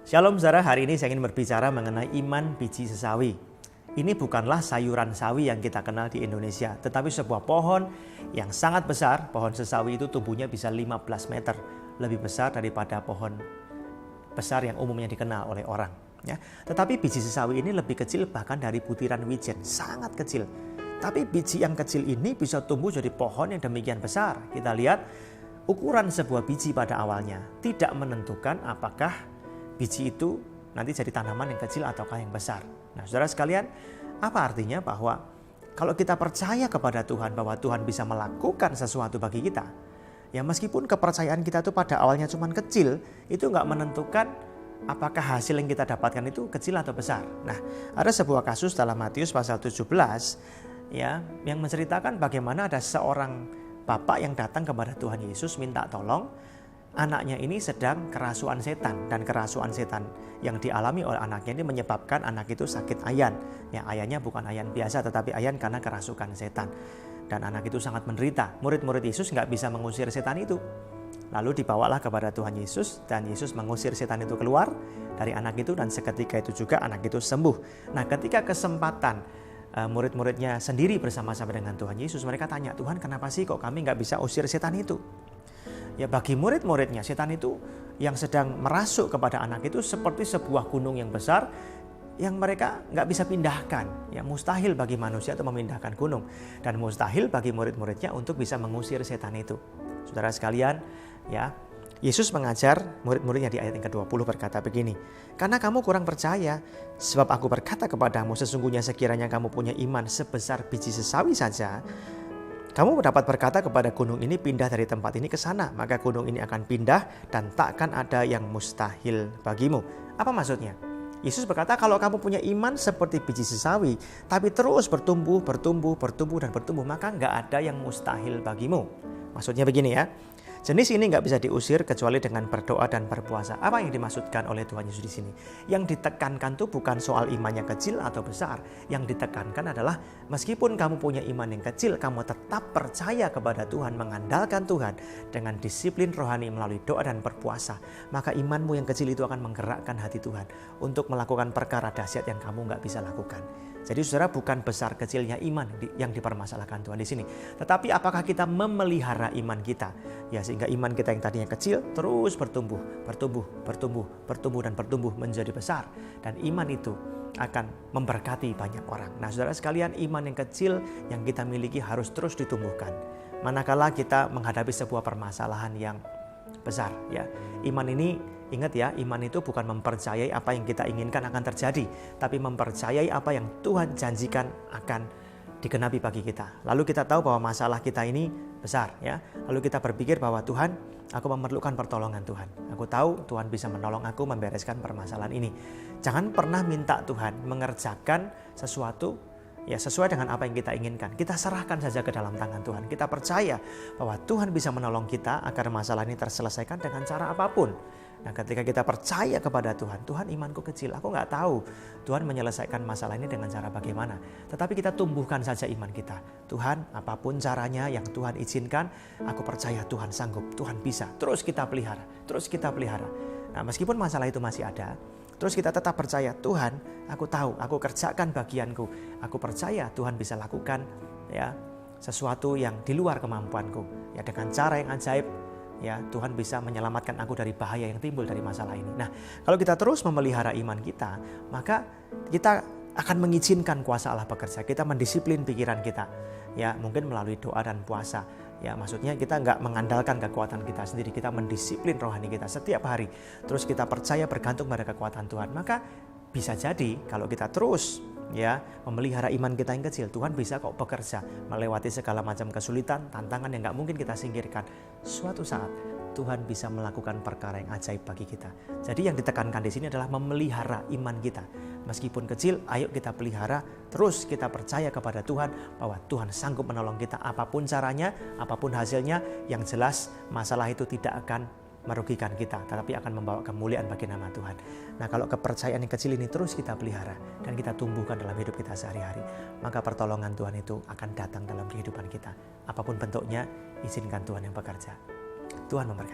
Shalom saudara, hari ini saya ingin berbicara mengenai iman biji sesawi. Ini bukanlah sayuran sawi yang kita kenal di Indonesia, tetapi sebuah pohon yang sangat besar. Pohon sesawi itu tumbuhnya bisa 15 meter, lebih besar daripada pohon besar yang umumnya dikenal oleh orang. Ya. Tetapi biji sesawi ini lebih kecil bahkan dari butiran wijen, sangat kecil. Tapi biji yang kecil ini bisa tumbuh jadi pohon yang demikian besar. Kita lihat ukuran sebuah biji pada awalnya tidak menentukan apakah biji itu nanti jadi tanaman yang kecil ataukah yang besar. Nah, saudara sekalian, apa artinya bahwa kalau kita percaya kepada Tuhan bahwa Tuhan bisa melakukan sesuatu bagi kita, ya meskipun kepercayaan kita itu pada awalnya cuma kecil, itu nggak menentukan apakah hasil yang kita dapatkan itu kecil atau besar. Nah, ada sebuah kasus dalam Matius pasal 17 ya, yang menceritakan bagaimana ada seorang bapak yang datang kepada Tuhan Yesus minta tolong. Anaknya ini sedang kerasukan setan, dan kerasukan setan yang dialami oleh anaknya ini menyebabkan anak itu sakit ayan. Ya, ayannya bukan ayan biasa tetapi ayan karena kerasukan setan. Dan anak itu sangat menderita. Murid-murid Yesus nggak bisa mengusir setan itu. Lalu dibawalah kepada Tuhan Yesus dan Yesus mengusir setan itu keluar dari anak itu dan seketika itu juga anak itu sembuh. Nah, ketika kesempatan murid-muridnya sendiri bersama-sama dengan Tuhan Yesus, mereka tanya, Tuhan kenapa sih kok kami nggak bisa usir setan itu? Ya, bagi murid-muridnya setan itu yang sedang merasuk kepada anak itu seperti sebuah gunung yang besar yang mereka nggak bisa pindahkan. Ya, mustahil bagi manusia itu memindahkan gunung dan mustahil bagi murid-muridnya untuk bisa mengusir setan itu. Saudara sekalian, ya, Yesus mengajar murid-muridnya di ayat yang ke-20 berkata begini, karena kamu kurang percaya, sebab aku berkata kepadamu sesungguhnya sekiranya kamu punya iman sebesar biji sesawi saja, kamu dapat berkata kepada gunung ini pindah dari tempat ini ke sana, maka gunung ini akan pindah dan takkan ada yang mustahil bagimu. Apa maksudnya? Yesus berkata kalau kamu punya iman seperti biji sesawi, tapi terus bertumbuh, maka nggak ada yang mustahil bagimu. Maksudnya begini ya, jenis ini nggak bisa diusir kecuali dengan berdoa dan berpuasa. Apa yang dimaksudkan oleh Tuhan Yesus di sini? Yang ditekankan tuh bukan soal imannya kecil atau besar. Yang ditekankan adalah meskipun kamu punya iman yang kecil, kamu tetap percaya kepada Tuhan, mengandalkan Tuhan dengan disiplin rohani melalui doa dan berpuasa. Maka imanmu yang kecil itu akan menggerakkan hati Tuhan untuk melakukan perkara dahsyat yang kamu nggak bisa lakukan. Jadi saudara, bukan besar kecilnya iman yang dipermasalahkan Tuhan di sini, tetapi apakah kita memelihara iman kita, ya sehingga iman kita yang tadinya kecil terus bertumbuh dan bertumbuh menjadi besar, dan iman itu akan memberkati banyak orang. Nah, saudara sekalian, iman yang kecil yang kita miliki harus terus ditumbuhkan. Manakala kita menghadapi sebuah permasalahan yang besar, ya, iman ini. Ingat ya, iman itu bukan mempercayai apa yang kita inginkan akan terjadi, tapi mempercayai apa yang Tuhan janjikan akan digenapi bagi kita. Lalu kita tahu bahwa masalah kita ini besar, ya. Lalu kita berpikir bahwa Tuhan, aku memerlukan pertolongan Tuhan. Aku tahu Tuhan bisa menolong aku membereskan permasalahan ini. Jangan pernah minta Tuhan mengerjakan sesuatu ya sesuai dengan apa yang kita inginkan. Kita serahkan saja ke dalam tangan Tuhan. Kita percaya bahwa Tuhan bisa menolong kita agar masalah ini terselesaikan dengan cara apapun. Nah, ketika kita percaya kepada Tuhan, Tuhan imanku kecil, aku nggak tahu Tuhan menyelesaikan masalah ini dengan cara bagaimana. Tetapi kita tumbuhkan saja iman kita. Tuhan, apapun caranya yang Tuhan izinkan, aku percaya Tuhan sanggup, Tuhan bisa. Terus kita pelihara. Nah, meskipun masalah itu masih ada, terus kita tetap percaya, Tuhan, aku tahu, aku kerjakan bagianku. Aku percaya Tuhan bisa lakukan ya sesuatu yang di luar kemampuanku. Ya, dengan cara yang ajaib, ya, Tuhan bisa menyelamatkan aku dari bahaya yang timbul dari masalah ini. Nah, kalau kita terus memelihara iman kita, maka kita akan mengizinkan kuasa Allah bekerja. Kita mendisiplin pikiran kita, ya, mungkin melalui doa dan puasa. Ya, maksudnya kita nggak mengandalkan kekuatan kita sendiri, kita mendisiplin rohani kita setiap hari. Terus kita percaya bergantung pada kekuatan Tuhan. Maka bisa jadi kalau kita terus ya memelihara iman kita yang kecil, Tuhan bisa kok bekerja melewati segala macam kesulitan, tantangan yang nggak mungkin kita singkirkan. Suatu saat Tuhan bisa melakukan perkara yang ajaib bagi kita. Jadi yang ditekankan di sini adalah memelihara iman kita. Meskipun kecil, ayo kita pelihara, terus kita percaya kepada Tuhan bahwa Tuhan sanggup menolong kita apapun caranya, apapun hasilnya. Yang jelas masalah itu tidak akan merugikan kita, tetapi akan membawa kemuliaan bagi nama Tuhan. Nah, kalau kepercayaan yang kecil ini terus kita pelihara dan kita tumbuhkan dalam hidup kita sehari-hari, maka pertolongan Tuhan itu akan datang dalam kehidupan kita. Apapun bentuknya, izinkan Tuhan yang bekerja. Tuhan memberkati.